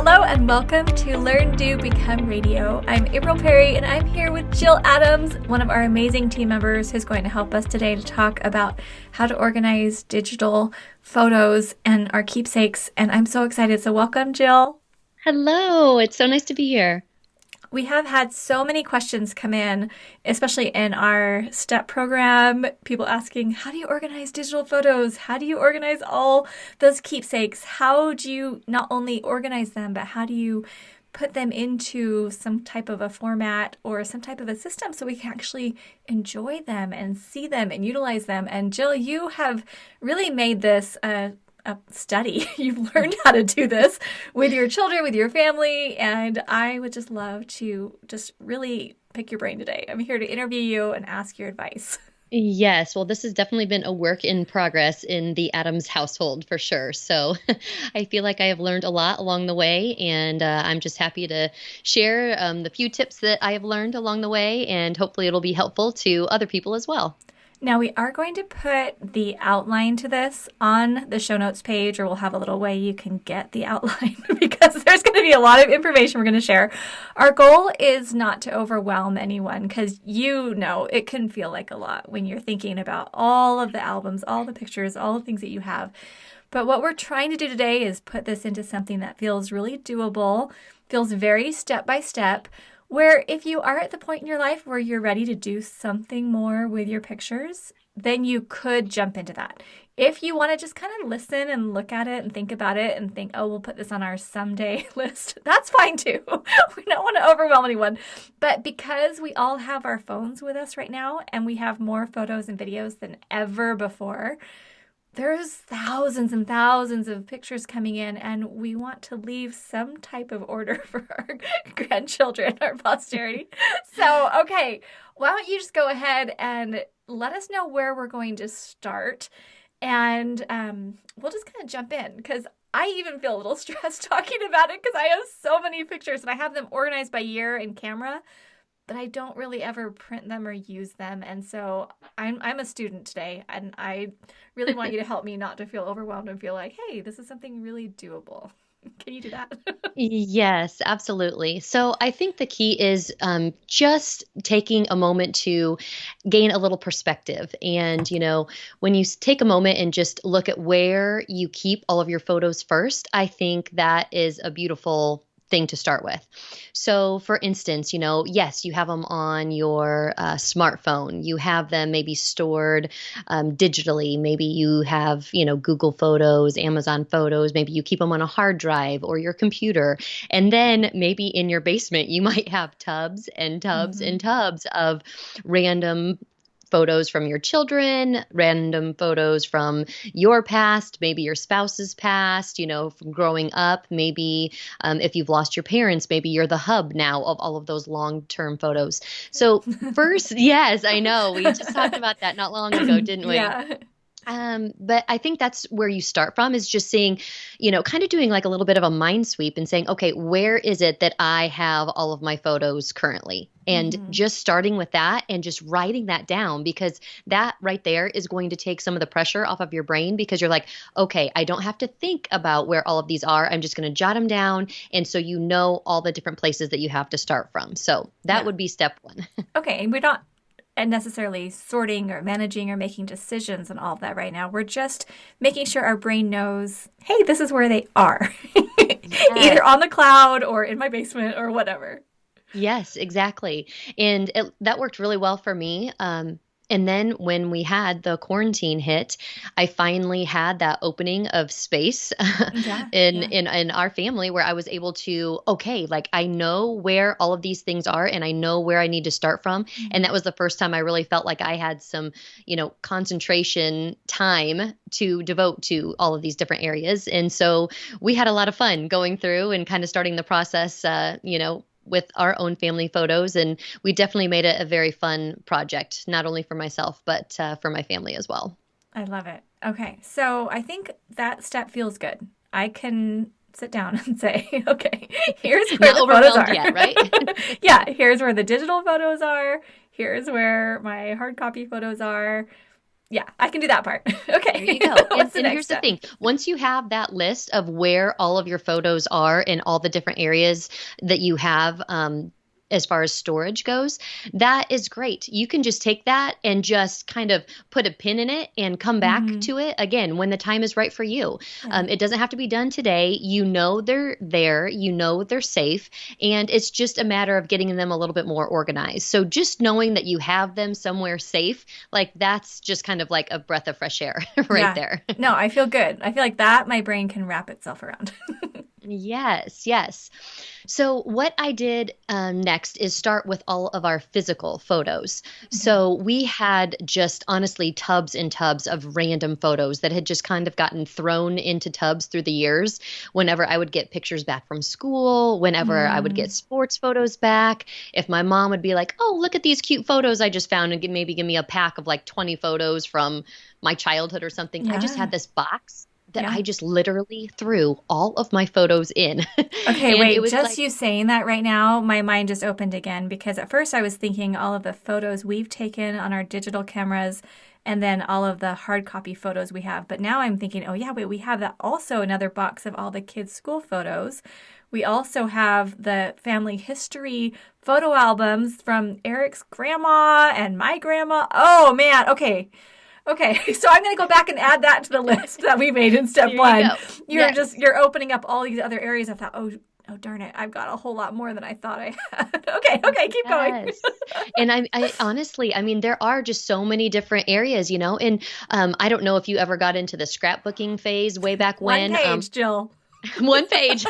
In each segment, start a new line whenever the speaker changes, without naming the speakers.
Hello and welcome to Learn, Do, Become Radio. I'm April Perry and I'm here with Jill Adams, one of our amazing team members who's going to help us today to talk about how to organize digital photos and our keepsakes. And I'm so excited. So welcome, Jill.
Hello, it's so nice to be here.
We have had so many questions come in, especially in our STEP program. People asking, how do you organize digital photos? How do you organize all those keepsakes? How do you not only organize them, but how do you put them into some type of a format or some type of a system so we can actually enjoy them and see them and utilize them? And Jill, you have really made this a study. You've learned how to do this with your children, with your family, and I would just love to just really pick your brain today. I'm here to interview you and ask your advice.
Yes, well, this has definitely been a work in progress in the Adams household for sure. So I feel like I have learned a lot along the way, and I'm just happy to share the few tips that I have learned along the way, and hopefully it'll be helpful to other people as well.
Now, we are going to put the outline to this on the show notes page, or we'll have a little way you can get the outline because there's going to be a lot of information we're going to share. Our goal is not to overwhelm anyone because it can feel like a lot when you're thinking about all of the albums, all the pictures, all the things that you have. But what we're trying to do today is put this into something that feels really doable, feels very step by step, where if you are at the point in your life where you're ready to do something more with your pictures, then you could jump into that. If you want to just kind of listen and look at it and think about it and think, oh, we'll put this on our someday list, that's fine too. We don't want to overwhelm anyone. But because we all have our phones with us right now and we have more photos and videos than ever before, there's thousands and thousands of pictures coming in, and we want to leave some type of order for our grandchildren, our posterity. So, okay, why don't you just go ahead and let us know where we're going to start, and we'll just kind of jump in, because I even feel a little stressed talking about it because I have so many pictures, and I have them organized by year and camera, but I don't really ever print them or use them. And so I'm a student today, and I really want you to help me not to feel overwhelmed and feel like, hey, this is something really doable. Can you do that?
Yes, absolutely. So I think the key is just taking a moment to gain a little perspective. And, when you take a moment and just look at where you keep all of your photos first, I think that is a beautiful thing to start with. So for instance, yes, you have them on your smartphone. You have them maybe stored digitally. Maybe you have, Google Photos, Amazon Photos. Maybe you keep them on a hard drive or your computer. And then maybe in your basement, you might have tubs and tubs and tubs of random photos from your children, random photos from your past, maybe your spouse's past, from growing up. Maybe if you've lost your parents, maybe you're the hub now of all of those long-term photos. So first, yes, I know. We just talked about that not long ago, didn't we?
Yeah.
But I think that's where you start from, is just seeing, kind of doing like a little bit of a mind sweep and saying, okay, where is it that I have all of my photos currently? And just starting with that and just writing that down, because that right there is going to take some of the pressure off of your brain, because you're like, okay, I don't have to think about where all of these are. I'm just going to jot them down. And so all the different places that you have to start from. So that would be step one.
Okay. And we're not necessarily sorting or managing or making decisions and all of that right now. We're just making sure our brain knows, hey, this is where they are. Either on the cloud or in my basement or whatever.
Yes, exactly. And that worked really well for me. And then when we had the quarantine hit, I finally had that opening of space in our family, where I was able to, okay, like I know where all of these things are and I know where I need to start from. And that was the first time I really felt like I had some, concentration time to devote to all of these different areas. And so we had a lot of fun going through and kind of starting the process, with our own family photos. And we definitely made it a very fun project, not only for myself, but for my family as well.
I love it. Okay. So I think that step feels good. I can sit down and say, okay, here's where the photos are.
Yet, right?
Yeah. Here's where the digital photos are. Here's where my hard copy photos are. Yeah, I can do that part.
There you
Okay.
go.
What's the
And
next
here's the
step?
thing. Once you have that list of where all of your photos are in all the different areas that you have, as far as storage goes, that is great. You can just take that and just kind of put a pin in it and come back
Hmm.
to it again when the time is right for you.
Yeah.
It doesn't have to be done today. You know they're there, you know they're safe, and it's just a matter of getting them a little bit more organized. So just knowing that you have them somewhere safe, like that's just kind of like a breath of fresh air right
Yeah.
there.
No, I feel good. I feel like that my brain can wrap itself around.
Yes, yes. So, what I did next is start with all of our physical photos.
Okay.
So, we had just honestly tubs and tubs of random photos that had just kind of gotten thrown into tubs through the years. Whenever I would get pictures back from school, whenever I would get
Mm,
sports photos back, if my mom would be like, "Oh, look at these cute photos I just found," and maybe give me a pack of like 20 photos from my childhood or something, I just
yeah.
had this box that
Yeah.
I just literally threw all of my photos in.
Okay,
And it
wait,
was
just
like,
you saying that right now, my mind just opened again because at first I was thinking all of the photos we've taken on our digital cameras and then all of the hard copy photos we have. But now I'm thinking, oh yeah, wait, we have that also another box of all the kids' school photos. We also have the family history photo albums from Eric's grandma and my grandma. Oh man, okay. Okay, so I'm going to go back and add that to the list that we made in step
there you
one.
go.
You're
Yes.
just you're opening up all these other areas. I thought, oh darn it, I've got a whole lot more than I thought I had. Okay, okay, keep going.
Yes. And I honestly, I mean, there are just so many different areas, and I don't know if you ever got into the scrapbooking phase way back
One
when.
page, Jill.
One page.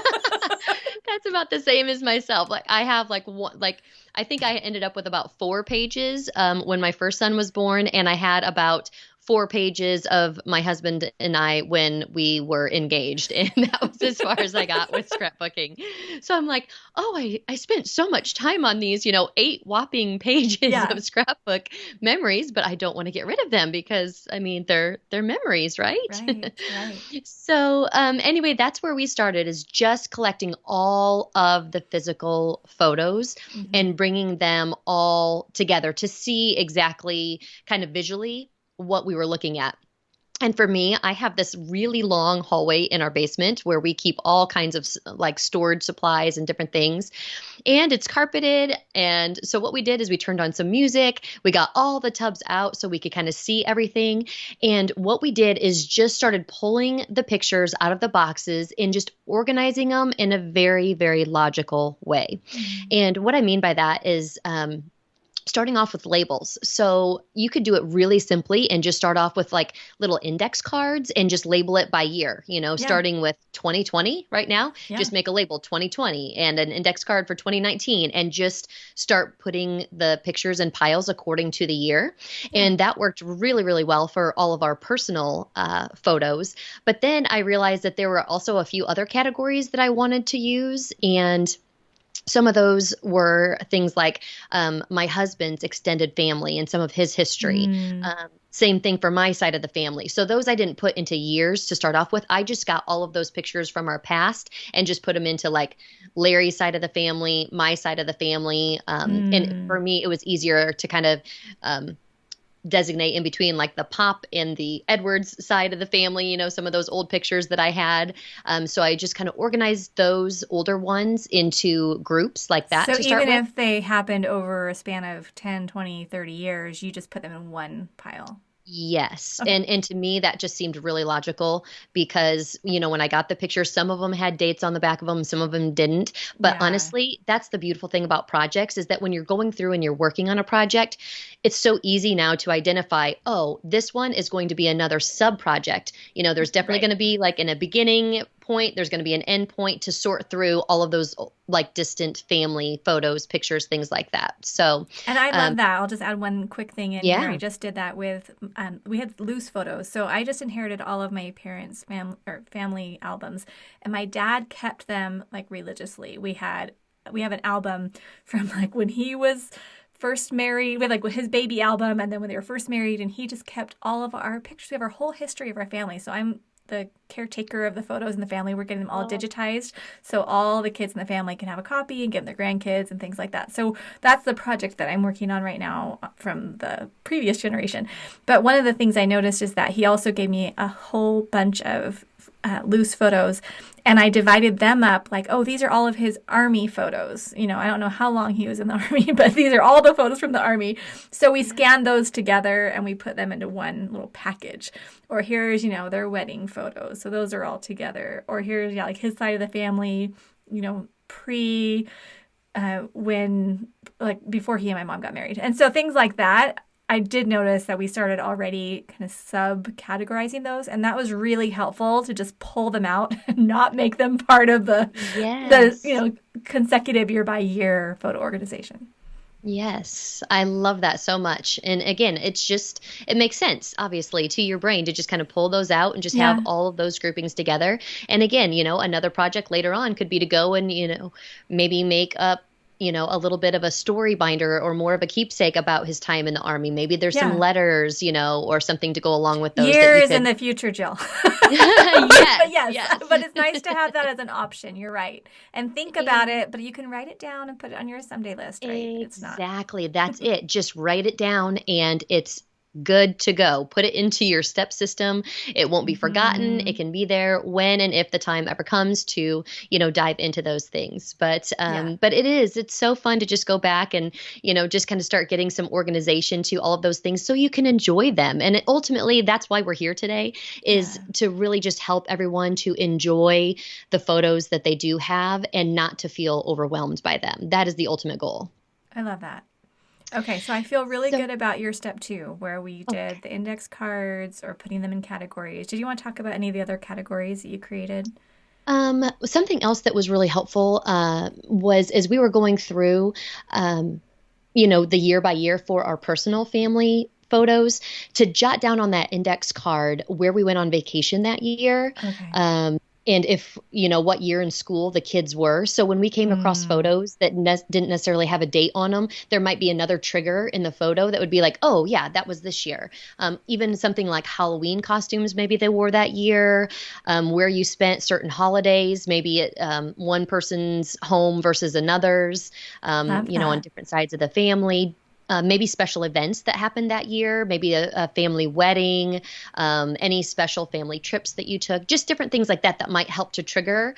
That's about the same as myself. Like I have like one, like I think I ended up with about 4 pages when my first son was born, and I had about 4 pages of my husband and I when we were engaged, and that was as far as I got with scrapbooking. So I'm like, oh, I spent so much time on these, 8 whopping pages
Yeah,
of scrapbook memories, but I don't want to get rid of them because I mean they're memories, right?
right, right.
So, anyway, that's where we started is just collecting all of the physical photos
Hmm.
and bringing them all together to see exactly kind of visually what we were looking at. And for me, I have this really long hallway in our basement where we keep all kinds of like storage supplies and different things. And it's carpeted. And so what we did is we turned on some music. We got all the tubs out so we could kind of see everything. And what we did is just started pulling the pictures out of the boxes and just organizing them in a very, very logical way.
Hmm.
And what I mean by that is, starting off with labels. So you could do it really simply and just start off with like little index cards and just label it by year,
Yeah,
starting with 2020 right now,
yeah.
just make a label 2020 and an index card for 2019 and just start putting the pictures in piles according to the year.
Yeah.
And that worked really, really well for all of our personal photos. But then I realized that there were also a few other categories that I wanted to use. And some of those were things like my husband's extended family and some of his history.
Mm.
Same thing for my side of the family. So those I didn't put into years to start off with. I just got all of those pictures from our past and just put them into like Larry's side of the family, my side of the family. And
Mm.
for me, it was easier to kind of designate in between like the Pop and the Edwards side of the family, some of those old pictures that I had. So I just kind of organized those older ones into groups like that
So
to start
even
with.
if they happened over a span of 10, 20, 30 years, you just put them in one pile.
Yes.
Okay.
And to me that just seemed really logical because, when I got the pictures, some of them had dates on the back of them, some of them didn't. But
Yeah.
honestly, that's the beautiful thing about projects is that when you're going through and you're working on a project, it's so easy now to identify, oh, this one is going to be another sub project. There's definitely
Right.
going to be like in a beginning point, there's going to be an end point to sort through all of those like distant family photos, pictures, things like that. So,
And I love
um,
that. I'll just add one quick thing in here. I
yeah.
just did that with, we had loose photos. So I just inherited all of my parents' family albums, and my dad kept them like religiously. We have an album from like when he was first married, with like with his baby album, and then when they were first married, and he just kept all of our pictures. We have our whole history of our family. So I'm the caretaker of the photos in the family. We're getting them all
Oh.
digitized, so all the kids in the family can have a copy and give them their grandkids and things like that. So that's the project that I'm working on right now from the previous generation. But one of the things I noticed is that he also gave me a whole bunch of loose photos, and I divided them up like, oh, these are all of his army photos. You know, I don't know how long he was in the army, but these are all the photos from the army. So we scanned those together and we put them into one little package. Or here's, you know, their wedding photos. So those are all together. Or here's, yeah, like his side of the family, you know, when, like before he and my mom got married. And so things like that. I did notice that we started already kind of sub-categorizing those, and that was really helpful to just pull them out and not make them part of the
Yes.
consecutive year by year photo organization.
Yes, I love that so much. And again, it makes sense, obviously, to your brain to just kind of pull those out and just
Yeah.
have all of those groupings together. And again, another project later on could be to go and, maybe make up, a little bit of a story binder or more of a keepsake about his time in the army. Maybe there's some
Yeah.
letters, or something to go along with those that you
Years in
could.
the future, Jill.
Yes,
But yes,
yes.
but it's nice to have that as an option. You're right. And think about it, but you can write it down and put it on your someday list, right? It's not.
Exactly. That's it. Just write it down and it's good to go. Put it into your step system. It won't be forgotten. It
Mhm.
can be there when and if the time ever comes to, dive into those things. But
Yeah.
it's so fun to just go back and, just kind of start getting some organization to all of those things so you can enjoy them. And ultimately, that's why we're here today, is
Yeah.
to really just help everyone to enjoy the photos that they do have and not to feel overwhelmed by them. That is the ultimate goal.
I love that. Okay, so I feel really
So,
good about your step two, where we did
okay.
the index cards or putting them in categories. Did you want to talk about any of the other categories that you created?
Something else that was really helpful was as we were going through, the year by year for our personal family photos, to jot down on that index card where we went on vacation that year.
Okay.
And if, what year in school the kids were. So when we came across
Mm,
photos that didn't necessarily have a date on them, there might be another trigger in the photo that would be like, oh, yeah, that was this year. Even something like Halloween costumes, maybe they wore that year, where you spent certain holidays, maybe at one person's home versus another's,
love
on
that.
different sides of the family. Maybe special events that happened that year, maybe a family wedding, any special family trips that you took, just different things like that that might help to trigger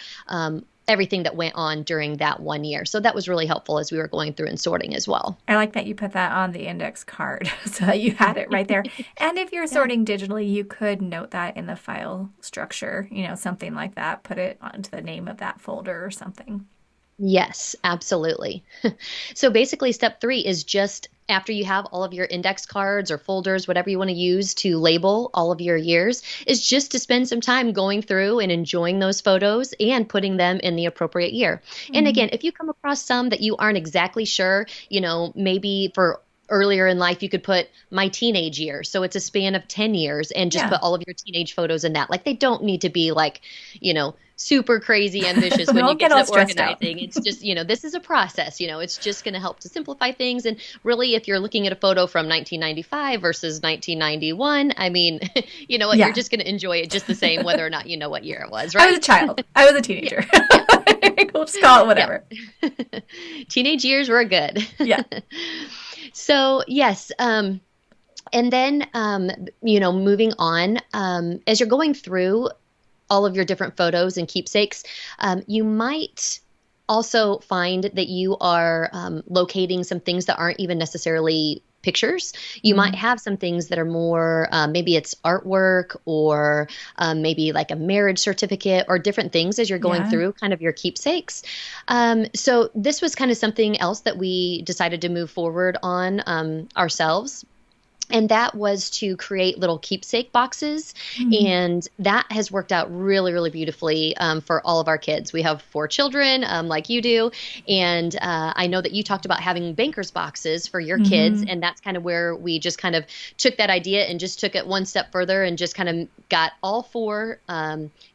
everything that went on during that one year. So that was really helpful as we were going through and sorting as well.
I like that you put that on the index card so that you had it right there. And if you're
Yeah.
sorting digitally, you could note that in the file structure, something like that. Put it onto the name of that folder or something.
Yes, absolutely. So basically, step 3 is just after you have all of your index cards or folders, whatever you want to use to label all of your years, is just to spend some time going through and enjoying those photos and putting them in the appropriate year. And
Hmm.
again, if you come across some that you aren't exactly sure, maybe for earlier in life, you could put my teenage years. So it's a span of 10 years and just
Yeah.
put all of your teenage photos in that. Like they don't need to be like, super crazy ambitious when you
Don't
get
get all
to
stressed out.
organizing. It's just, this is a process, it's just going to help to simplify things. And really, if you're looking at a photo from 1995 versus 1991, I mean, you know what, you're
Yeah.
just going to enjoy it just the same, whether or not you know what year it was,
I was a
right?
child. I was a
Yeah.
teenager. We'll just call it
Yep.
whatever.
Teenage years were good.
Yeah.
So, yes. And then, moving on, as you're going through all of your different photos and keepsakes, you might also find that you are locating some things that aren't even necessarily pictures. You might
Mm.
have some things that are more, maybe it's artwork or maybe like a marriage certificate or different things as you're going
Yeah.
through kind of your keepsakes. So this was kind of something else that we decided to move forward on ourselves. And that was to create little keepsake boxes.
Mm.
And that has worked out really, really beautifully for all of our kids. We have 4 children, like you do. And I know that you talked about having bankers boxes for your kids.
Hmm.
And that's kind of where we just kind of took that idea and just took it one step further and just kind of got all 4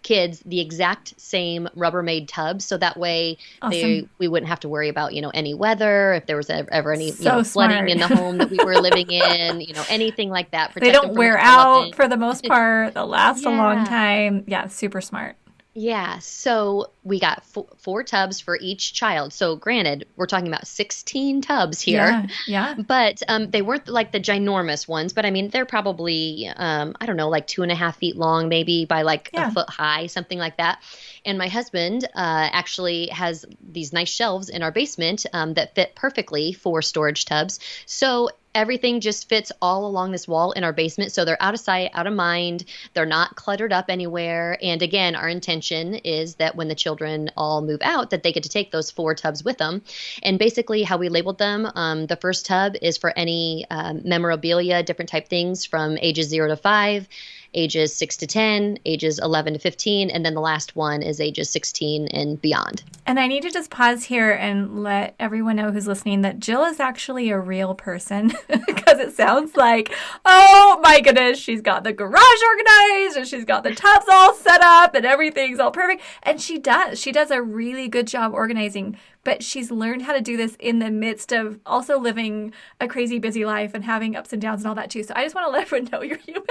kids the exact same Rubbermaid tubs. So that way
Awesome.
we wouldn't have to worry about, any weather, if there was ever any,
So
flooding
smart.
in the home that we were living in, anything like that.
They
Protect them
don't
from
wear
the
out
element.
for the most part. They'll last a long
Yeah.
time. Yeah, super smart.
Yeah, so we got four tubs for each child. So granted, we're talking about 16 tubs here,
Yeah, yeah,
but they weren't like the ginormous ones. But I mean, they're probably, I don't know, like 2.5 feet long, maybe by like a
yeah.
foot high, something like that. And my husband actually has these nice shelves in our basement that fit perfectly for storage tubs. So everything just fits all along this wall in our basement. So they're out of sight, out of mind. They're not cluttered up anywhere. And again, our intention is that when the children all move out, that they get to take those four tubs with them. And basically how we labeled them, the first tub is for any memorabilia, different type things from ages 0 to 5, ages 6 to 10, ages 11 to 15, and then the last one is ages 16 and beyond.
And I need to just pause here and let everyone know who's listening that Jill is actually a real person because it sounds like, oh my goodness, she's got the garage organized and she's got the tubs all set up and everything's all perfect. And she does. She does a really good job organizing, but she's learned how to do this in the midst of also living a crazy busy life and having ups and downs and all that too. So I just want to let everyone know you're human.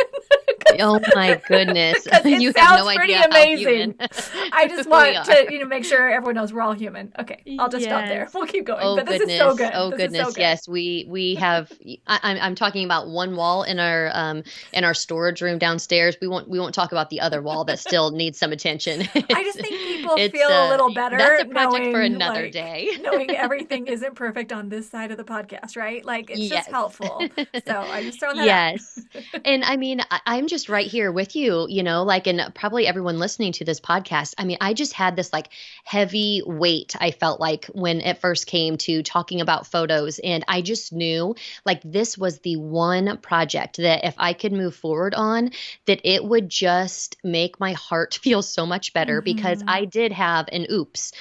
Oh my goodness.
It
You have
sounds
no
pretty
idea how
amazing.
human
I just
we
want
are.
to, make sure everyone knows we're all human. Okay, I'll just stop there.
Yes.
We'll keep going.
Oh
But this is
goodness.
so good.
Oh
This is so
goodness.
good.
Yes, we have. I'm talking about one wall in our storage room downstairs. We won't talk about the other wall that still needs some attention.
I just think people
It's
feel a little better
that's a project for
knowing,
another day.
knowing everything isn't perfect on this side of the podcast, right? Like, it's just
Yes.
helpful. So I just thrown that
Yes.
out.
And I mean, I'm just right here with you, like, and probably everyone listening to this podcast. I mean, I just had this like heavy weight, I felt like, when it first came to talking about photos. And I just knew like this was the one project that if I could move forward on, that it would just make my heart feel so much better because
Hmm.
I did have an oops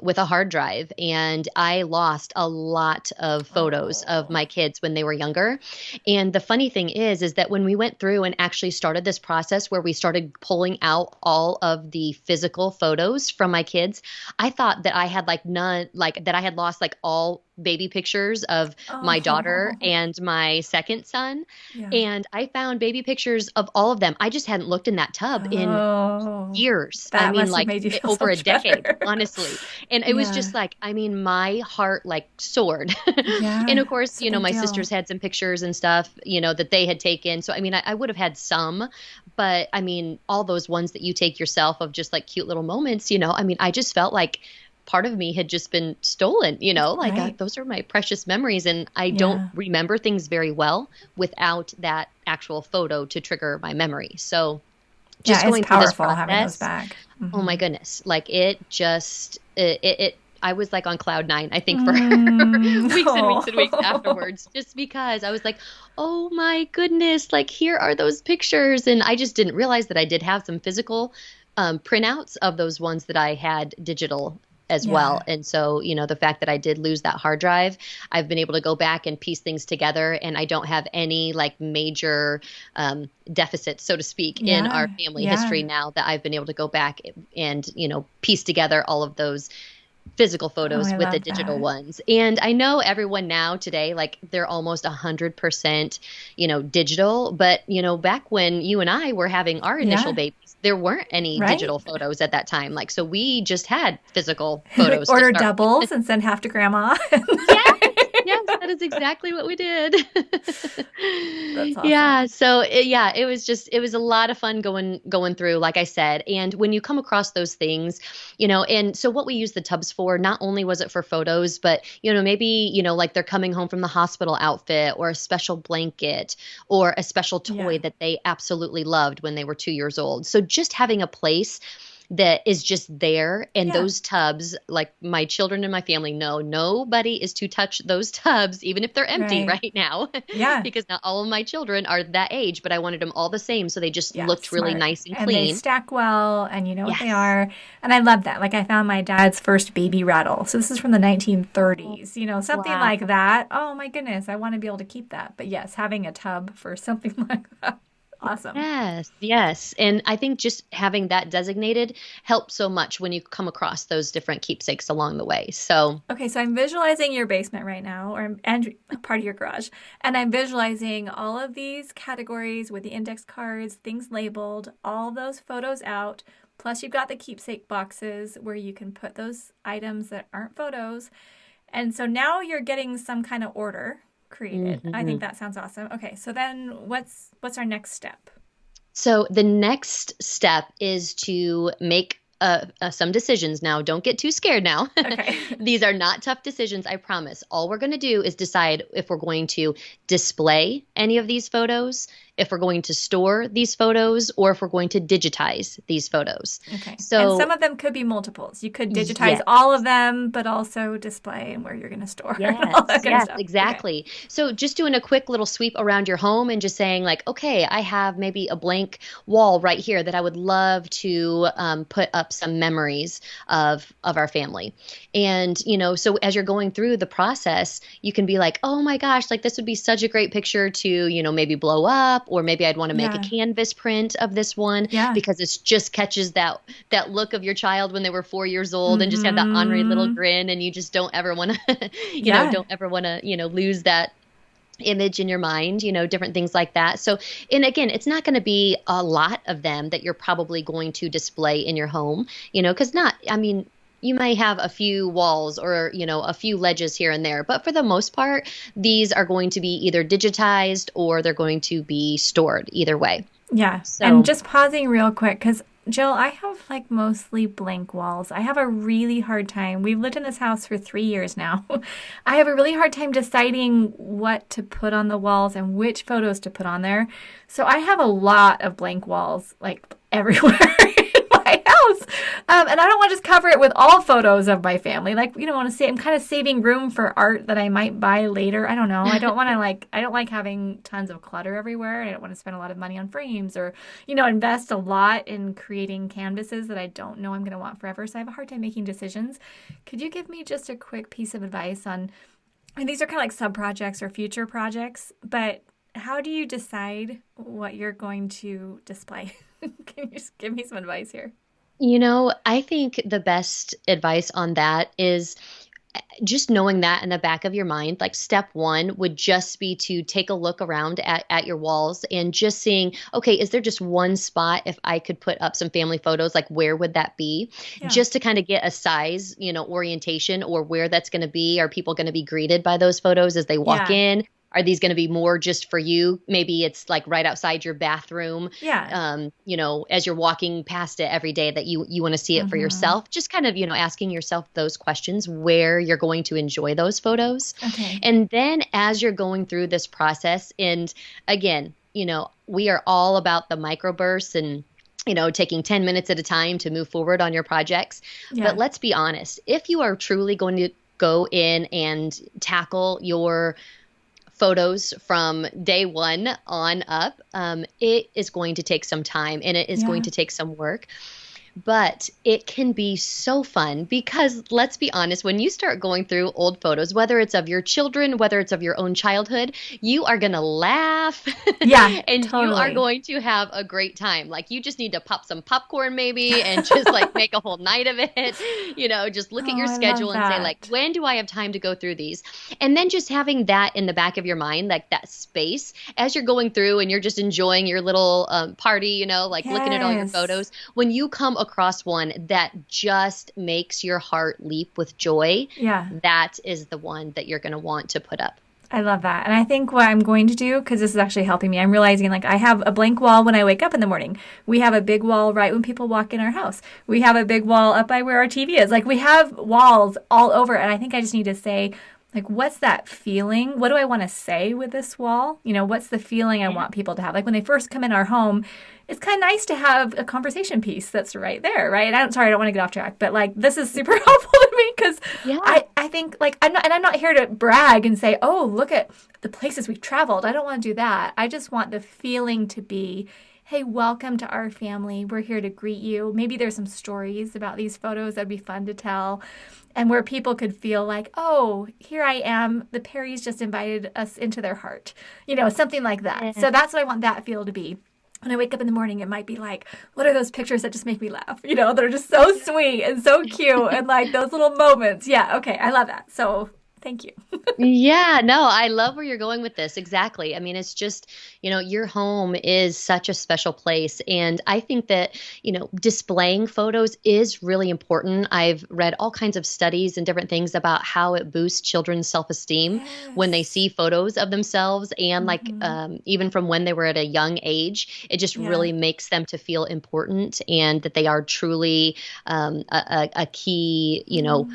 with a hard drive and I lost a lot of photos of
Oh.
my kids when they were younger. And the funny thing is that when we went through and actually started this process where we started pulling out all of the physical photos from my kids, I thought that I had like none, like that I had lost like all baby pictures of my daughter
Oh.
and my second son.
Yeah.
And I found baby pictures of all of them. I just hadn't looked in that tub in
Oh.
years. I
That
mean,
must have
like
made you feel so
over a
much
decade,
better.
honestly. And it was
Yeah.
just like, I mean, my heart like soared. And
Yeah.
of course,
It's a big
my
deal.
sisters had some pictures and stuff, that they had taken. So, I mean, I would have had some, but I mean, all those ones that you take yourself of just like cute little moments, I mean, I just felt like part of me had just been stolen, like
Right.
those are my precious memories. And I don't
Yeah.
remember things very well without that actual photo to trigger my memory. So, just
Yeah, it's
going through this
powerful having those
process,
back.
oh my
Hmm.
goodness, like I was like on cloud nine, I think, for
Mm.
weeks and weeks and weeks
Oh.
afterwards, just because I was like, oh my goodness, like here are those pictures. And I just didn't realize that I did have some physical printouts of those ones that I had digital as well.
Yeah.
And so, the fact that I did lose that hard drive, I've been able to go back and piece things together. And I don't have any like major deficits, so to speak, in
Yeah.
our family
Yeah.
history now that I've been able to go back and, piece together all of those physical
Oh,
photos
I
with the
love
digital
that.
ones. And I know everyone now today, like they're almost 100%, digital. But, back when you and I were having our initial
Yeah.
babies, there weren't any
Right?
digital photos at that time. Like, so we just had physical
We
photos to
order
start with.
doubles and send half to grandma.
Yes, yes, that is exactly what we did.
That's
Yeah,
awesome.
so it was a lot of fun going through, like I said. And when you come across those things, and so what we use the tubs for, not only was it for photos, but maybe, like they're coming home from the hospital outfit or a special blanket or a special
Yeah.
toy that they absolutely loved when they were 2 years old. So just having a place that is just there. And
Yeah.
those tubs, like my children and my family know nobody is to touch those tubs, even if they're empty
Right.
right now,
Yeah.
because not all of my children are that age, but I wanted them all the same. So they just
Yeah.
looked really
Smart.
nice and
And they
clean.
stack well and you know what they
Yes.
are. And I love that. Like I found my dad's first baby rattle. So this is from the
Oh,
1930s, something
wow.
like that. Oh my goodness. I want to be able to keep that. But yes, having a tub for something like that. Awesome.
Yes, yes. And I think just having that designated helps so much when you come across those different keepsakes along the way. So,
Okay, so I'm visualizing your basement right now, and part of your garage, and I'm visualizing all of these categories with the index cards, things labeled, all those photos out. Plus, you've got the keepsake boxes where you can put those items that aren't photos. And so now you're getting some kind of order created. I think
mhm.
that sounds awesome. Okay, so then what's our next step?
So the next step is to make some decisions. Now, don't get too scared now.
Okay.
These are not tough decisions, I promise. All we're going to do is decide if we're going to display any of these photos, if we're going to store these photos, or if we're going to digitize these photos.
Okay. And some
So,
of them could be multiples. You could digitize
yes.
all of them, but also display and where you're going to store and all
Yes,
that kind of
yes,
stuff. Okay.
exactly. So just doing a quick little sweep around your home and just saying like, okay, I have maybe a blank wall right here that I would love to put up some memories of our family. And so as you're going through the process, you can be like, oh my gosh, like this would be such a great picture to, maybe blow up, or maybe I'd want to make a
Yeah.
canvas print of this one
Yeah.
because it just catches that look of your child when they were 4 years old and just have that ornery little
Mm-hmm.
grin, and you just don't ever want to
Yeah.
don't ever want to, lose that image in your mind, different things like that. So, and again, it's not going to be a lot of them that you're probably going to display in your home, because I mean, you may have a few walls or, a few ledges here and there, but for the most part, these are going to be either digitized or they're going to be stored either way.
Yeah. And
So,
just pausing real quick, because Jill, I have like mostly blank walls. I have a really hard time. We've lived in this house for 3 years now. I have a really hard time deciding what to put on the walls and which photos to put on there. So I have a lot of blank walls like everywhere in my house. And I don't want to just cover it with all photos of my family. Like, want to say I'm kind of saving room for art that I might buy later. I don't know. I don't want to I don't like having tons of clutter everywhere. I don't want to spend a lot of money on frames or, invest a lot in creating canvases that I don't know I'm going to want forever. So I have a hard time making decisions. Could you give me just a quick piece of advice on, and these are kind of like sub projects or future projects, but how do you decide what you're going to display? Can you just give me some advice here?
I think the best advice on that is just knowing that in the back of your mind. Like step one would just be to take a look around at your walls and just seeing, okay, is there just one spot if I could put up some family photos, like where would that be?
Yeah.
Just to kind of get a size, orientation or where that's going to be. Are people going to be greeted by those photos as they walk
Yeah.
in? Are these going to be more just for you? Maybe it's like right outside your bathroom,
Yeah.
as you're walking past it every day that you want to see it for
Mm-hmm.
yourself. Just kind of, asking yourself those questions where you're going to enjoy those photos.
Okay.
And then as you're going through this process, and again, we are all about the microbursts and taking 10 minutes at a time to move forward on your projects. But
Yeah.
let's be honest, if you are truly going to go in and tackle your photos from day one on up, it is going to take some time and it is going
Yeah.
to take some work. But it can be so fun because let's be honest, when you start going through old photos, whether it's of your children, whether it's of your own childhood, you are going to laugh
Yeah.
and you are
Totally.
going to have a great time. Like you just need to pop some popcorn maybe and just like make a whole night of it. Just look at
Oh,
your
I love
schedule and say like,
that.
when do I have time to go through these? And then just having that in the back of your mind, like that space as you're going through and you're just enjoying your little party, like looking at all your
Yes.
photos. When you come across one that just makes your heart leap with joy,
Yeah.
that is the one that you're going to want to put up.
I love that. And I think what I'm going to do, because this is actually helping me, I'm realizing like I have a blank wall when I wake up in the morning. We have a big wall right when people walk in our house. We have a big wall up by where our TV is. Like we have walls all over. And I think I just need to say, like, what's that feeling? What do I want to say with this wall? What's the feeling I
Yeah.
want people to have? Like when they first come in our home, it's kind of nice to have a conversation piece that's right there, right? Sorry, I don't want to get off track, but like this is super helpful to me because
Yeah.
I think like I'm not here to brag and say, oh, look at the places we've traveled. I don't want to do that. I just want the feeling to be, hey, welcome to our family. We're here to greet you. Maybe there's some stories about these photos that'd be fun to tell. And where people could feel like, oh, here I am. The Perrys just invited us into their heart, something like that.
Yeah.
So that's what I want that feel to be. when I wake up in the morning, it might be like, what are those pictures that just make me laugh? You know, they're just so sweet and so cute and like those little moments. Yeah, okay, I love that. So thank you.
Yeah, no, I love where you're going with this. Exactly. I mean, it's just, your home is such a special place. And I think that, displaying photos is really important. I've read all kinds of studies and different things about how it boosts children's self-esteem when they
Yes.
see photos of themselves and like
Mm-hmm.
even from when they were at a young age, it just
Yeah.
really makes them to feel important and that they are truly a key,
Mm.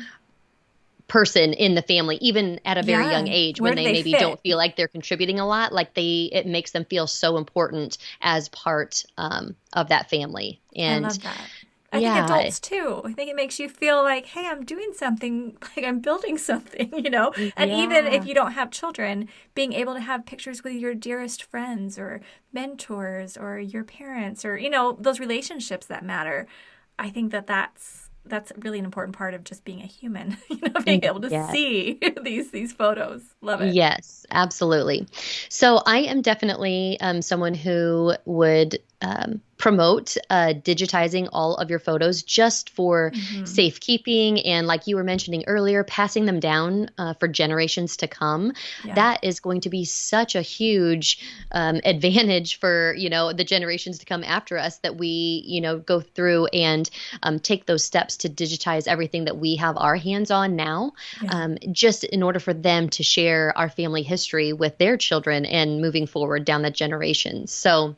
person in the family, even at a very young
Yeah.
age
Where
when
do
they
they
maybe
fit?
don't feel like they're contributing a lot, like it makes them feel so important as part of that family.
I
And
love that. I think
yeah,
adults too. I think it makes you feel like, hey, I'm doing something, like I'm building something, you know? And even if
yeah.
you don't have children, being able to have pictures with your dearest friends or mentors or your parents or, those relationships that matter. I think that that's really an important part of just being a human, being able to
Yeah.
see these photos. Love it.
Yes, absolutely. So I am definitely someone who would promote digitizing all of your photos just for
Hmm.
safekeeping and, like you were mentioning earlier, passing them down for generations to come.
Yeah.
That is going to be such a huge advantage for the generations to come after us that we go through and take those steps to digitize everything that we have our hands on now,
Yeah.
just in order for them to share our family history with their children and moving forward down the generations. So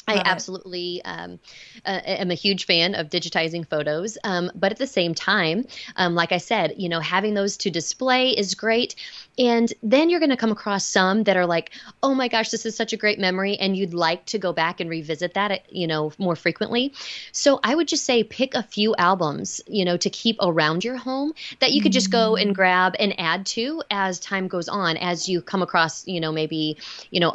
I
Love it.
absolutely am a huge fan of digitizing photos. But at the same time, like I said, having those to display is great. And then you're going to come across some that are like, oh my gosh, this is such a great memory. And you'd like to go back and revisit that, more frequently. So I would just say pick a few albums, to keep around your home that you could just go and
Mm.
grab and add to as time goes on, as you come across, maybe,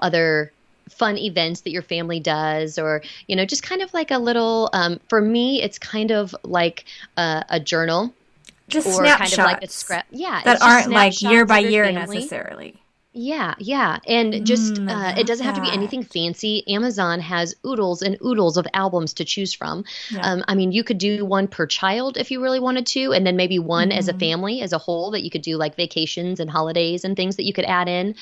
other fun events that your family does, or just kind of like a little for me it's kind of like a journal
Just
or kind of like a
snapshots
scrap. Yeah,
that
it's just
aren't like year
snapshots
by
of your
year
family.
necessarily.
Yeah, yeah. And just,
I
it
love
doesn't have to be anything
that.
fancy. Amazon has oodles and oodles of albums to choose from.
Yeah.
I mean, you could do one per child if you really wanted to, and then maybe one as a
Hmm.
family as a whole that you could do like vacations and holidays and things that you could add in,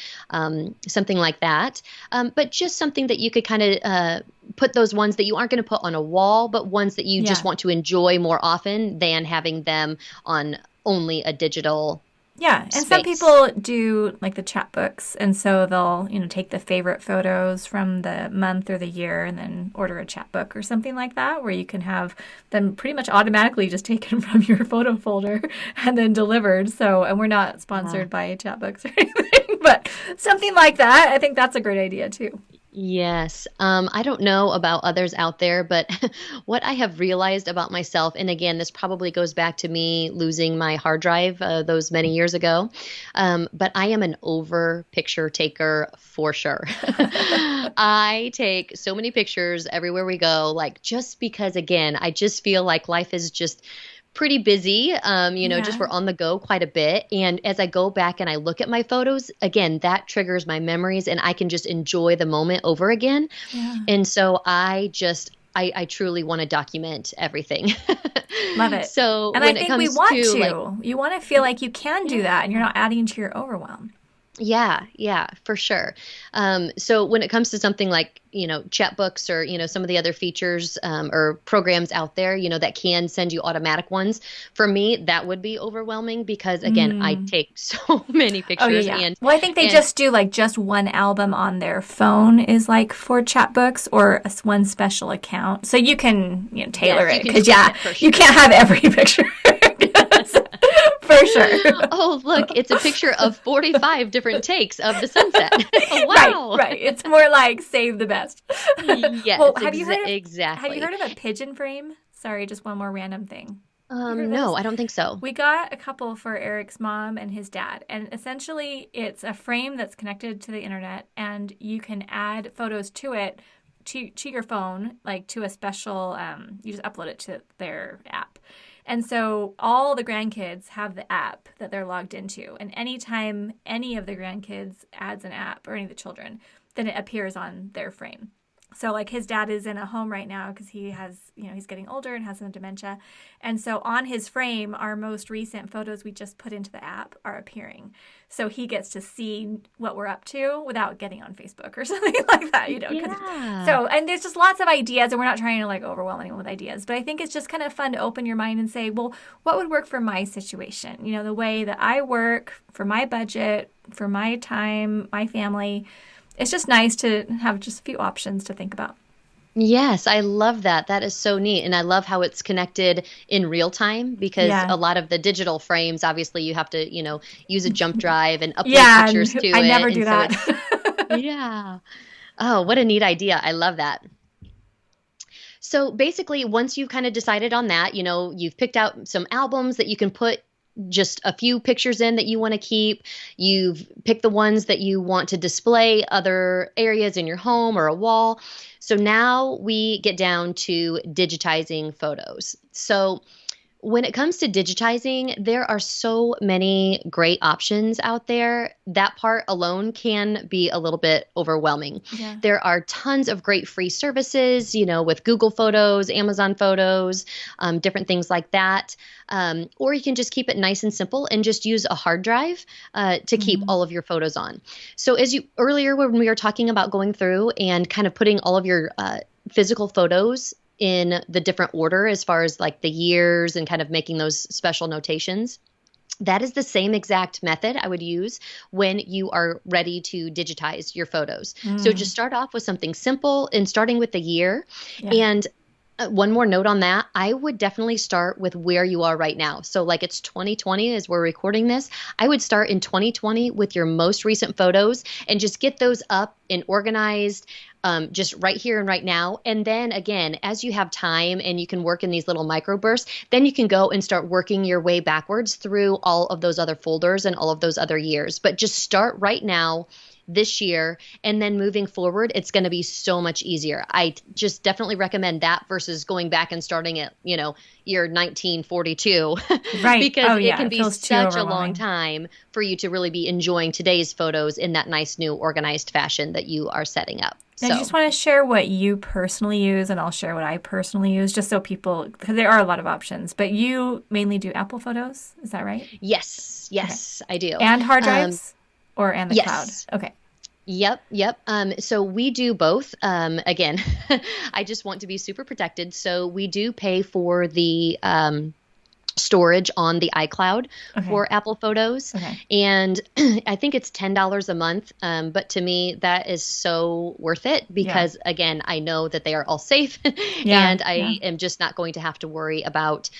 something like that. But just something that you could kind of put those ones that you aren't going to put on a wall, but ones that you just
Yeah.
want to enjoy more often than having them on only a digital
Yeah, and some
space.
people do like the chapbooks, and so they'll, take the favorite photos from the month or the year and then order a chapbook or something like that, where you can have them pretty much automatically just taken from your photo folder and then delivered. So, and we're not
Yeah.
sponsored by chapbooks or anything, but something like that, I think that's a great idea too.
Yes. I don't know about others out there, but what I have realized about myself, and again, this probably goes back to me losing my hard drive those many years ago, but I am an over picture taker for sure. I take so many pictures everywhere we go, like just because, again, I just feel like life is just pretty busy. Just
Yeah,
we're on the go quite a bit. And as I go back and I look at my photos, again, that triggers my memories and I can just enjoy the moment over again.
yeah.
And so I truly want to document everything.
Love it.
So
And I
when it
think we
comes
want
to like,
to. You want to feel like you can do that and you're
yeah.
not adding to your overwhelm.
Yeah, yeah, for sure. So when it comes to something like, chat books or, some of the other features or programs out there, that can send you automatic ones, for me, that would be overwhelming because, again, I
Mm.
take so many
Oh yeah,
pictures
yeah.
and,
Well, I think they
and
just do like just one album on their phone is like for chapbooks or one special account. So you can, tailor
yes, you
it
can
because
tweak
yeah,
it for
you
sure.
can't have every picture. For sure.
Oh, look, it's a picture of 45 different takes of the sunset.
Right,
Wow.
right. It's more like save the best. Well,
Yes,
have you heard
exactly.
of a pigeon frame? Sorry, just one more random thing. You heard of
No,
those?
I don't think so.
We got a couple for Eric's mom and his dad, and essentially it's a frame that's connected to the internet, and you can add photos to it to your phone, like to a special. You just upload it to their app, and so all the grandkids have the app that they're logged into, and anytime any of the grandkids adds an app or any of the children, then it appears on their frame. So like his dad is in a home right now because he has, he's getting older and has some dementia. And so on his frame, our most recent photos we just put into the app are appearing. So he gets to see what we're up to without getting on Facebook or something like that,
Yeah.
So, and there's just lots of ideas, and we're not trying to like overwhelm anyone with ideas, but I think it's just kind of fun to open your mind and say, well, what would work for my situation? The way that I work, for my budget, for my time, my family. It's just nice to have just a few options to think about.
Yes, I love that. That is so neat. And I love how it's connected in real time because
Yeah.
a lot of the digital frames, obviously, you have to, use a jump drive and upload
Yeah,
pictures to
I never
it.
do
And so
that.
it's, yeah. Oh, what a neat idea. I love that. So basically, once you've kind of decided on that, you've picked out some albums that you can put just a few pictures in that you want to keep. You've picked the ones that you want to display other areas in your home or a wall. So now we get down to digitizing photos. So when it comes to digitizing, there are so many great options out there. That part alone can be a little bit overwhelming.
Yeah.
There are tons of great free services, with Google Photos, Amazon Photos, different things like that. Or you can just keep it nice and simple and just use a hard drive to keep
Mm-hmm.
all of your photos on. So as you earlier when we were talking about going through and kind of putting all of your physical photos in the different order as far as like the years and kind of making those special notations. That is the same exact method I would use when you are ready to digitize your photos. So
Mm.
just start off with something simple and starting with the year.
Yeah.
And one more note on that, I would definitely start with where you are right now. So like it's 2020 as we're recording this. I would start in 2020 with your most recent photos and just get those up and organized just right here and right now. And then again, as you have time and you can work in these little microbursts, then you can go and start working your way backwards through all of those other folders and all of those other years. But just start right now this year, and then moving forward, it's going to be so much easier. I just definitely recommend that versus going back and starting at, year 1942,
Right.
because
Oh,
it
yeah.
can
It
be
feels too
such a long
overwhelming.
time for you to really be enjoying today's photos in that nice new organized fashion that you are setting up.
Now, do you
So,
just want to share what you personally use, and I'll share what I personally use, just so people, because there are a lot of options, but you mainly do Apple Photos, is that right?
yes,
Okay.
yes, I do.
And hard
Um,
drives, and the cloud?
yes.
Okay.
Yep. So we do both. Again, I just want to be super protected. So we do pay for the storage on the iCloud
Okay.
for Apple Photos.
Okay.
And I think it's $10 a month. But to me, that is so worth it
Yeah.
because, again, I know that they are all safe
Yeah.
and I am just not going to have to worry about,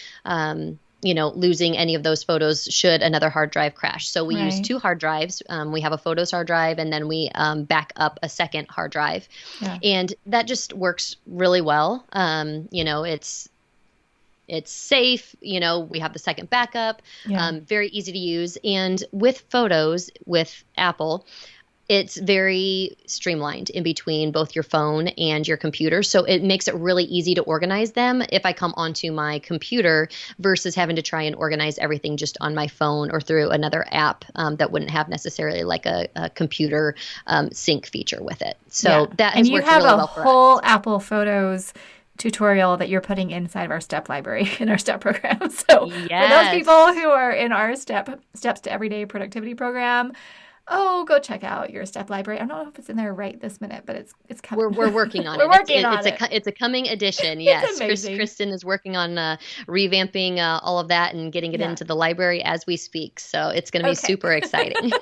losing any of those photos should another hard drive crash. So we use
Right.
two hard drives. We have a photos hard drive and then we back up a second hard drive.
Yeah.
And that just works really well. It's safe, we have the second backup,
Yeah.
very easy to use. And with photos with Apple, it's very streamlined in between both your phone and your computer. So it makes it really easy to organize them if I come onto my computer versus having to try and organize everything just on my phone or through another app that wouldn't have necessarily like a computer sync feature with it. So
Yeah.
that
And
has
you
worked
have
really
a
well for us.
whole Apple Photos tutorial that you're putting inside of our step library in our step program. So for those people
Yes.
who are in our steps to everyday productivity program, go check out your step library. I don't know if it's in there right this minute, but it's coming.
We're working on
We're
it.
working on it.
It's a coming edition.
It's
Yes,
amazing.
Kristen is working on revamping all of that and getting it
Yeah.
into the library as we speak. So it's going to be
Okay.
super exciting.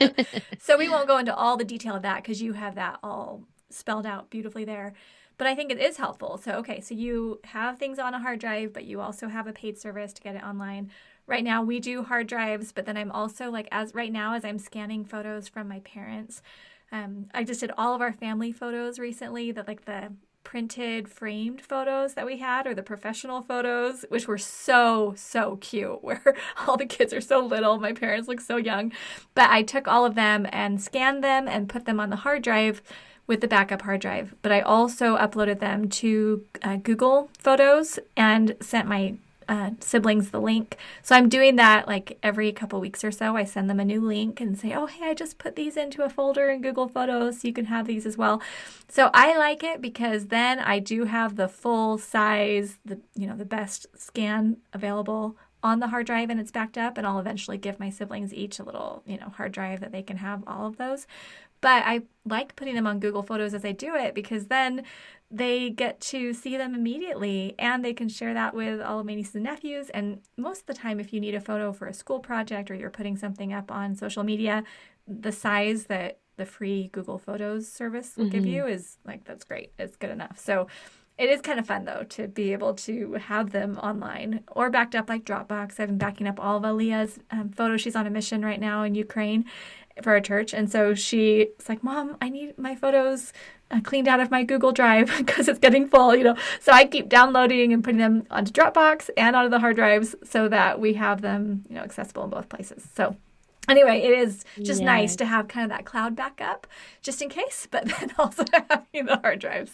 So we won't go into all the detail of that because you have that all spelled out beautifully there. But I think it is helpful. So, okay, so you have things on a hard drive, but you also have a paid service to get it online. Right now we do hard drives, but then I'm also like, as I'm scanning photos from my parents, I just did all of our family photos recently, that like the printed framed photos that we had, or the professional photos, which were so cute, where all the kids are so little, my parents look so young. But I took all of them and scanned them and put them on the hard drive with the backup hard drive. But I also uploaded them to Google Photos and sent my siblings the link. So I'm doing that like every couple weeks or so. I send them a new link and say, oh, hey, I just put these into a folder in Google Photos so you can have these as well. So I like it because then I do have the full size, the best scan available on the hard drive and it's backed up, and I'll eventually give my siblings each a little, hard drive that they can have all of those. But I like putting them on Google Photos as I do it because then they get to see them immediately and they can share that with all of my nieces and nephews. And most of the time, if you need a photo for a school project or you're putting something up on social media, the size that the free Google Photos service will give you is like, that's great. It's good enough. So it is kind of fun, though, to be able to have them online or backed up like Dropbox. I've been backing up all of Aaliyah's photos. She's on a mission right now in Ukraine for our church. And so she's like, Mom, I need my photos cleaned out of my Google Drive because it's getting full, So I keep downloading and putting them onto Dropbox and onto the hard drives so that we have them, accessible in both places. So anyway, it is just nice to have kind of that cloud backup just in case, but then also having the hard drives.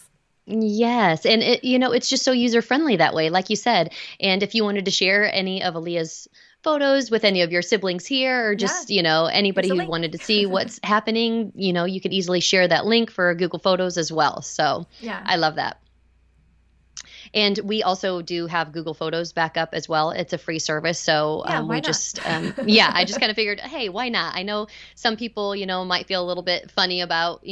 Yes. And it's just so user friendly that way, like you said. And if you wanted to share any of Aaliyah's photos with any of your siblings here or just, anybody who wanted to see what's happening, you could easily share that link for Google Photos as well. So yeah, I love that. And we also do have Google Photos backup as well. It's a free service. So I just kind of figured, hey, why not? I know some people, might feel a little bit funny about,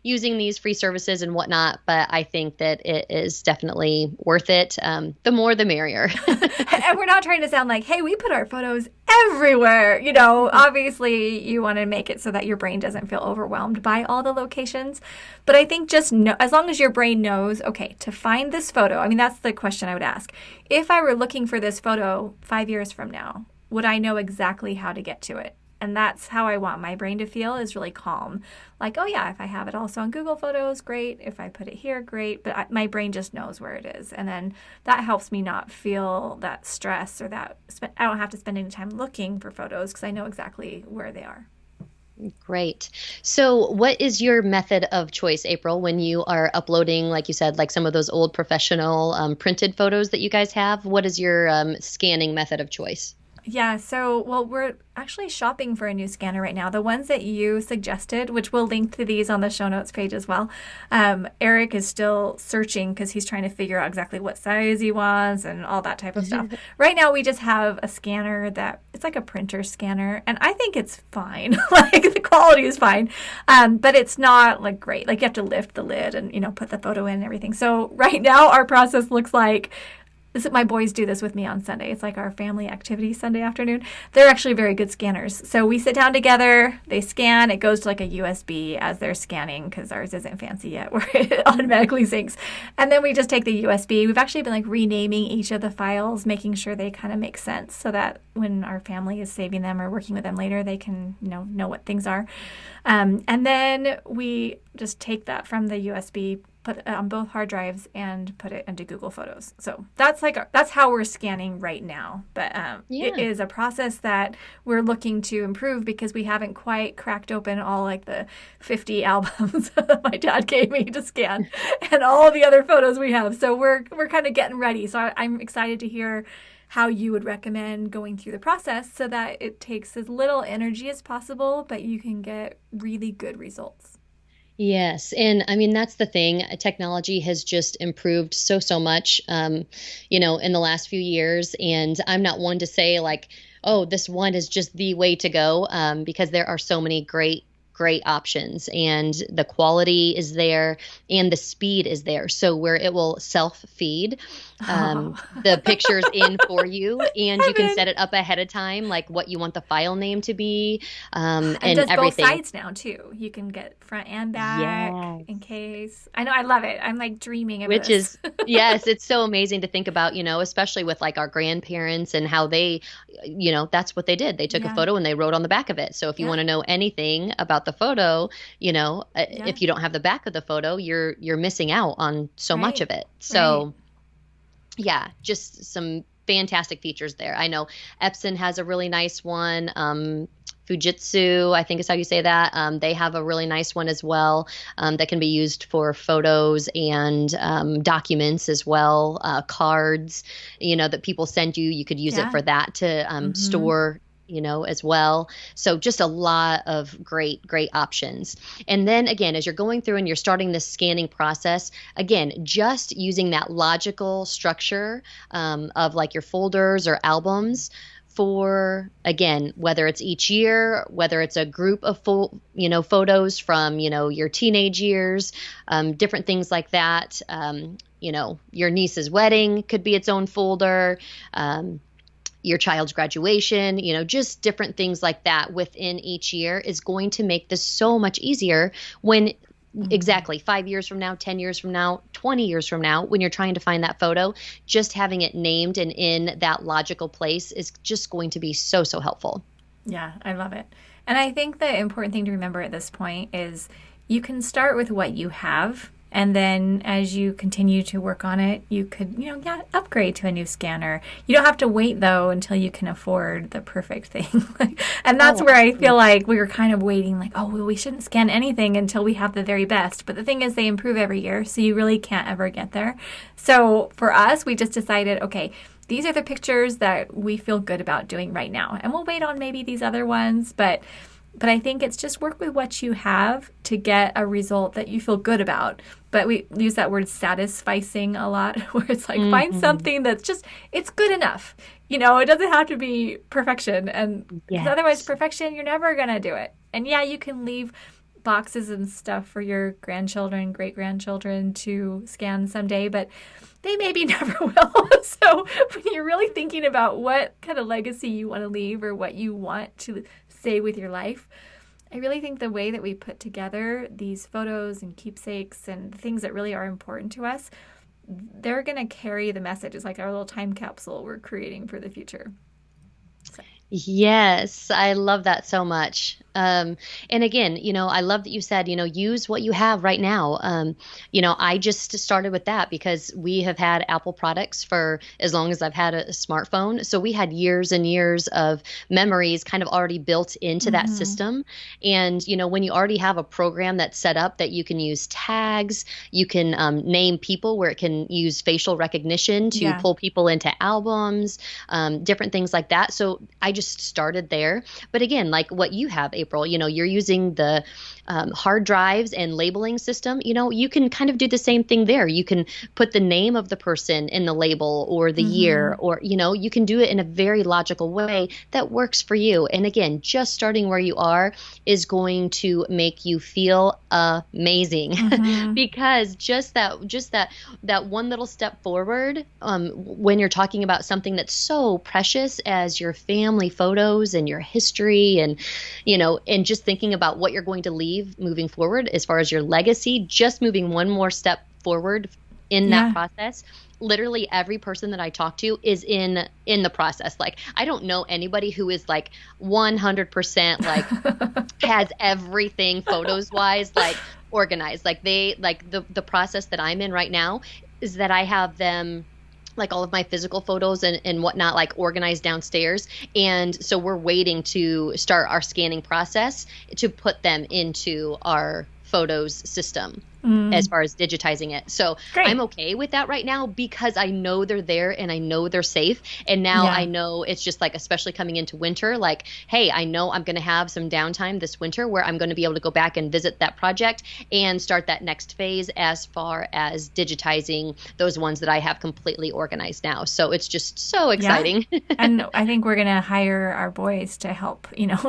using these free services and whatnot, but I think that it is definitely worth it. The more, the merrier.
And we're not trying to sound like, hey, we put our photos everywhere. Obviously you want to make it so that your brain doesn't feel overwhelmed by all the locations. But I think just as long as your brain knows, okay, to find this photo, I mean, that's the question I would ask. If I were looking for this photo 5 years from now, would I know exactly how to get to it? And that's how I want my brain to feel, is really calm. Like, oh yeah, if I have it also on Google Photos, great. If I put it here, great. But my brain just knows where it is. And then that helps me not feel that stress or that I don't have to spend any time looking for photos because I know exactly where they are.
Great. So what is your method of choice, April, when you are uploading, like you said, like some of those old professional printed photos that you guys have? What is your scanning method of choice?
Yeah, we're actually shopping for a new scanner right now. The ones that you suggested, which we'll link to these on the show notes page as well. Eric is still searching because he's trying to figure out exactly what size he wants and all that type of stuff. Right now, we just have a scanner that it's like a printer scanner, and I think it's fine. Like the quality is fine, but it's not like great. Like you have to lift the lid and put the photo in and everything. So right now, our process looks like. My boys do this with me on Sunday. It's like our family activity Sunday afternoon. They're actually very good scanners. So we sit down together, they scan, it goes to like a USB as they're scanning because ours isn't fancy yet where it automatically syncs. And then we just take the USB. We've actually been like renaming each of the files, making sure they kind of make sense so that when our family is saving them or working with them later, they can know what things are. And then we just take that from the USB, put it on both hard drives and put it into Google Photos. So that's how we're scanning right now. But it is a process that we're looking to improve because we haven't quite cracked open all like the 50 albums that my dad gave me to scan and all the other photos we have. So we're kind of getting ready. So I'm excited to hear how you would recommend going through the process so that it takes as little energy as possible, but you can get really good results.
Yes. And I mean, that's the thing. Technology has just improved so much, in the last few years. And I'm not one to say like, oh, this one is just the way to go, because there are so many great options and the quality is there and the speed is there. So where it will self-feed the pictures in for you and you can set it up ahead of time, like what you want the file name to be, and
does
everything.
Both sides now too. You can get front and back in case. I know, I love it. I'm like dreaming of
Which
this.
is, yes, it's so amazing to think about, especially with like our grandparents and how they, that's what they did. They took a photo and they wrote on the back of it. So if you want to know anything about the photo, if you don't have the back of the photo, you're missing out on so much of it. So just some fantastic features there. I know Epson has a really nice one. Fujitsu, I think is how you say that. They have a really nice one as well, that can be used for photos and documents as well, cards, that people send you. You could use it
Yeah.
for that to
Mm-hmm.
store, as well. So just a lot of great, great options. And then again, as you're going through and you're starting this scanning process, again, just using that logical structure of like your folders or albums for, again, whether it's each year, whether it's a group of photos from, your teenage years, different things like that. Your niece's wedding could be its own folder. Your child's graduation, just different things like that within each year is going to make this so much easier when
Mm-hmm.
exactly 5 years from now, 10 years from now, 20 years from now, when you're trying to find that photo, just having it named and in that logical place is just going to be so, so helpful.
Yeah, I love it. And I think the important thing to remember at this point is you can start with what you have. And then as you continue to work on it, you could, yeah, upgrade to a new scanner. You don't have to wait though until you can afford the perfect thing. And that's
Oh,
where I feel
absolutely.
like we were kind of waiting, like, oh, well, we shouldn't scan anything until we have the very best. But the thing is, they improve every year. So you really can't ever get there. So for us, we just decided, okay, these are the pictures that we feel good about doing right now. And we'll wait on maybe these other ones, but I think it's just work with what you have to get a result that you feel good about. But we use that word satisficing a lot, where it's like find
Hmm.
something that's just it's good enough. It doesn't have to be perfection, and because otherwise,
Yes.
perfection, you're never gonna do it. And yeah, you can leave boxes and stuff for your grandchildren, great grandchildren to scan someday, but they maybe never will. So when you're really thinking about what kind of legacy you want to leave or what you want to stay with your life, I really think the way that we put together these photos and keepsakes and things that really are important to us, they're going to carry the message. It's like our little time capsule we're creating for the future. So,
Yes, I love that so much. And again, I love that you said, use what you have right now. I just started with that because we have had Apple products for as long as I've had a smartphone. So we had years and years of memories kind of already built into that
mm-hmm.
system. And, when you already have a program that's set up that you can use tags, you can name people where it can use facial recognition to
Yeah.
pull people into albums, different things like that. So I just started there. But again, like what you have, April, you're using the hard drives and labeling system. You can kind of do the same thing there. You can put the name of the person in the label or the
Mm-hmm.
year, or, you can do it in a very logical way that works for you. And again, just starting where you are is going to make you feel amazing
Mm-hmm.
because that one little step forward, when you're talking about something that's so precious as your family photos and your history, and just thinking about what you're going to leave moving forward as far as your legacy, just moving one more step forward in that
Yeah.
process. Literally every person that I talk to is in the process. Like I don't know anybody who is like 100% like has everything photos wise like organized. Like they like the process that I'm in right now is that I have them, like all of my physical photos and whatnot, like organized downstairs. And so we're waiting to start our scanning process to put them into our photos system as
Mm,
far as digitizing it. So I'm
great.
okay with that right now because I know they're there and I know they're safe. And now
Yeah.
I know it's just like, especially coming into winter, like, hey, I know I'm going to have some downtime this winter where I'm going to be able to go back and visit that project and start that next phase as far as digitizing those ones that I have completely organized now. So it's just so
Yeah.
exciting.
And I think we're going to hire our boys to help,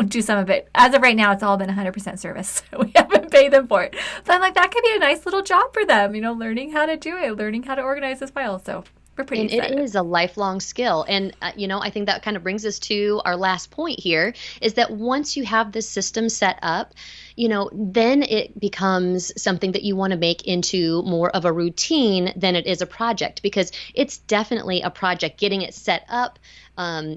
do some of it. As of right now, it's all been 100% service. We haven't paid them for it. But I'm like, that could be a nice little job for them, learning how to do it, learning how to organize this file. So we're pretty
And it
excited.
is a lifelong skill. And, I think that kind of brings us to our last point here is that once you have this system set up, then it becomes something that you want to make into more of a routine than it is a project, because it's definitely a project getting it set up,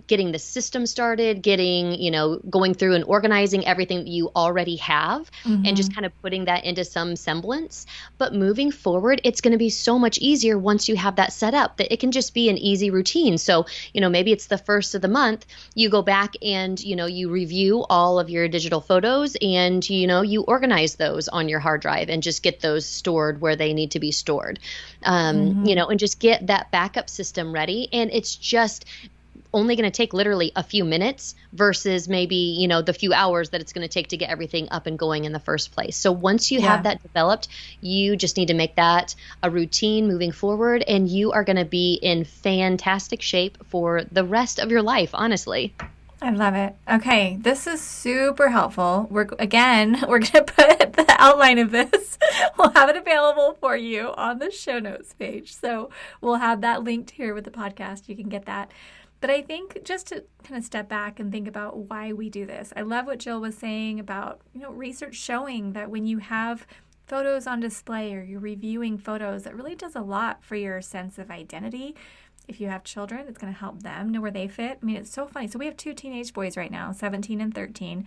getting the system started, going through and organizing everything that you already have and just kind of putting that into some semblance. But moving forward, it's going to be so much easier once you have that set up, that it can just be an easy routine. So, maybe it's the first of the month, you go back and, you review all of your digital photos and, you organize those on your hard drive and just get those stored where they need to be stored, and just get that backup system ready. And it's just only going to take literally a few minutes versus maybe, the few hours that it's going to take to get everything up and going in the first place. So once you have that developed, you just need to make that a routine moving forward, and you are going to be in fantastic shape for the rest of your life, honestly.
I love it. Okay, this is super helpful. We're going to put the outline of this. We'll have it available for you on the show notes page. So we'll have that linked here with the podcast. You can get that. But I think just to kind of step back and think about why we do this. I love what Jill was saying about, research showing that when you have photos on display or you're reviewing photos, that really does a lot for your sense of identity. If you have children, it's going to help them know where they fit. I mean, it's so funny. So we have 2 teenage boys right now, 17 and 13.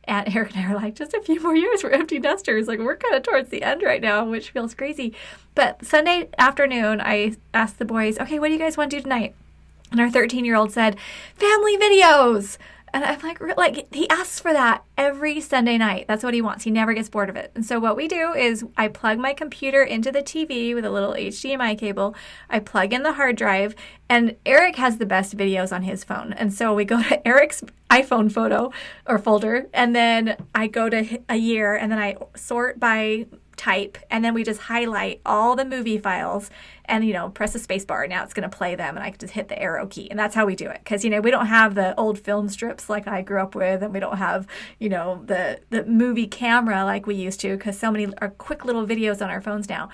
And Eric and I are like, just a few more years, we're empty nesters. Like, we're kind of towards the end right now, which feels crazy. But Sunday afternoon, I asked the boys, okay, what do you guys want to do tonight? And our 13-year-old said, family videos. And I'm like, he asks for that every Sunday night. That's what he wants. He never gets bored of it. And so what we do is I plug my computer into the TV with a little HDMI cable. I plug in the hard drive, and Eric has the best videos on his phone. And so we go to Eric's iPhone photo or folder, and then I go to a year, and then I sort by type, and then we just highlight all the movie files and, press the space bar. Now it's going to play them, and I can just hit the arrow key. And that's how we do it. Because, we don't have the old film strips like I grew up with, and we don't have, the movie camera like we used to, because so many are quick little videos on our phones now.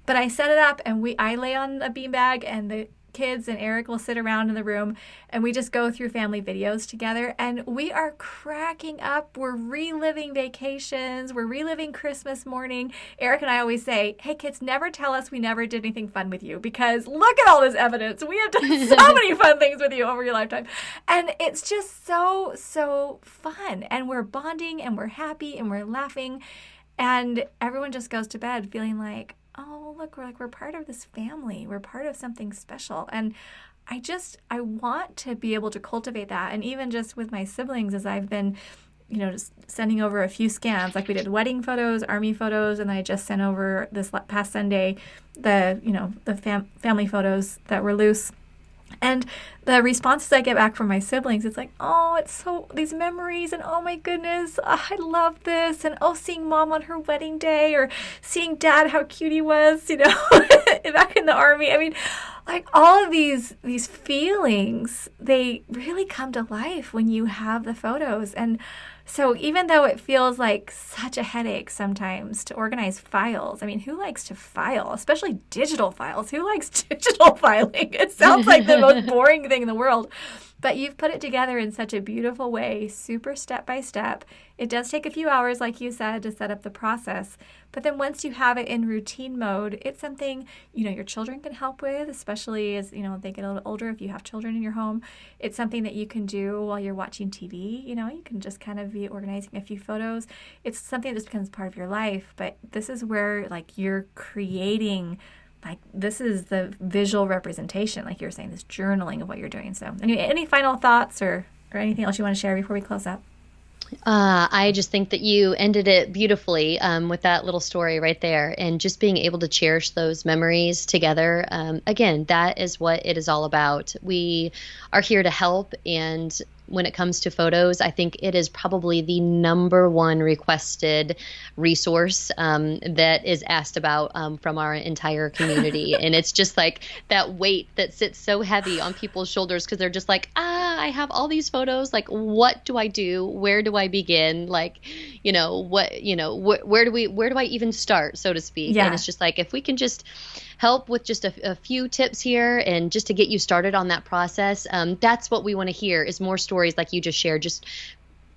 But I set it up, and I lay on a beanbag, and the kids and Eric will sit around in the room, and we just go through family videos together, and we are cracking up. We're reliving vacations. We're reliving Christmas morning. Eric and I always say, hey kids, never tell us we never did anything fun with you, because look at all this evidence. We have done so many fun things with you over your lifetime. And it's just so, so fun. And we're bonding, and we're happy, and we're laughing, and everyone just goes to bed feeling like, oh, look, we're part of this family. We're part of something special. And I want to be able to cultivate that. And even just with my siblings, as I've been, just sending over a few scans, like we did wedding photos, army photos, and I just sent over this past Sunday, the family photos that were loose. And the responses I get back from my siblings, it's like, oh, it's so, these memories, and oh my goodness, I love this. And oh, seeing mom on her wedding day, or seeing dad, how cute he was, back in the army. I mean, like all of these feelings, they really come to life when you have the photos. And so even though it feels like such a headache sometimes to organize files, I mean, who likes to file, especially digital files? Who likes digital filing? It sounds like the most boring thing in the world. But you've put it together in such a beautiful way, super step by step. It does take a few hours, like you said, to set up the process. But then once you have it in routine mode, it's something, your children can help with, especially as, they get a little older. If you have children in your home, it's something that you can do while you're watching TV. You can just kind of be organizing a few photos. It's something that just becomes part of your life. But this is where, you're creating, this is the visual representation, like you were saying, this journaling of what you're doing. So anyway, any final thoughts or anything else you want to share before we close up?
I just think that you ended it beautifully with that little story right there, and just being able to cherish those memories together. Again, that is what it is all about. We are here to help, and when it comes to photos, I think it is probably the number one requested resource that is asked about from our entire community. And it's just like that weight that sits so heavy on people's shoulders, because they're just like, I have all these photos. Like, what do I do? Where do I begin? Like, where do I even start, so to speak?
Yeah.
And it's just like, if we can just help with just a few tips here, and just to get you started on that process, that's what we want to hear, is more stories like you just shared, just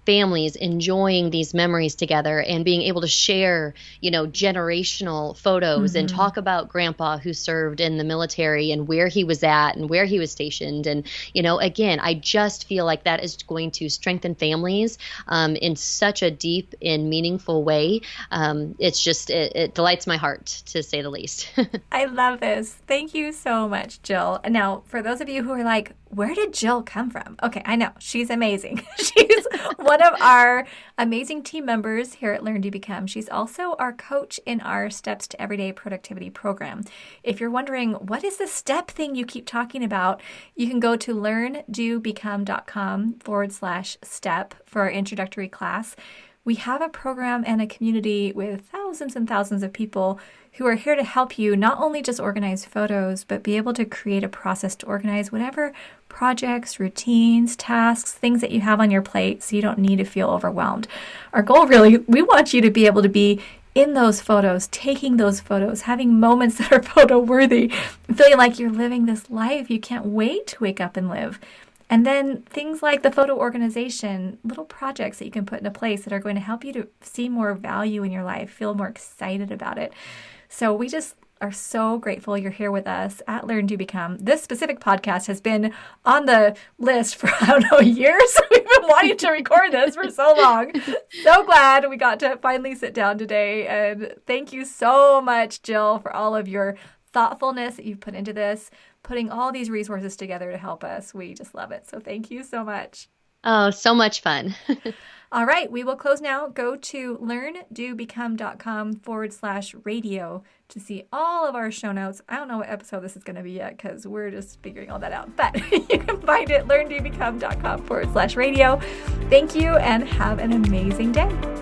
families enjoying these memories together and being able to share, generational photos and talk about grandpa who served in the military and where he was at and where he was stationed. And, again, I just feel like that is going to strengthen families in such a deep and meaningful way. It delights my heart, to say the least.
I love this. Thank you so much, Jill. And now, for those of you who are like, where did Jill come from? Okay, I know. She's amazing. She's one of our amazing team members here at Learn to Become. She's also our coach in our Steps to Everyday Productivity program. If you're wondering, what is the step thing you keep talking about, you can go to learndobecome.com/step for our introductory class. We have a program and a community with thousands and thousands of people who are here to help you not only just organize photos, but be able to create a process to organize whatever projects, routines, tasks, things that you have on your plate so you don't need to feel overwhelmed. Our goal really, we want you to be able to be in those photos, taking those photos, having moments that are photo worthy, feeling like you're living this life you can't wait to wake up and live. And then things like the photo organization, little projects that you can put into place that are going to help you to see more value in your life, feel more excited about it. So we just are so grateful you're here with us at Learn to Become. This specific podcast has been on the list for, years. We've been wanting to record this for so long. So glad we got to finally sit down today. And thank you so much, Jill, for all of your thoughtfulness that you've put into this, putting all these resources together to help us. We just love it. So thank you so much.
Oh, so much fun.
All right, we will close now. Go to learndobecome.com/radio to see all of our show notes. I don't know what episode this is going to be yet because we're just figuring all that out. But you can find it learndobecome.com/radio. Thank you and have an amazing day.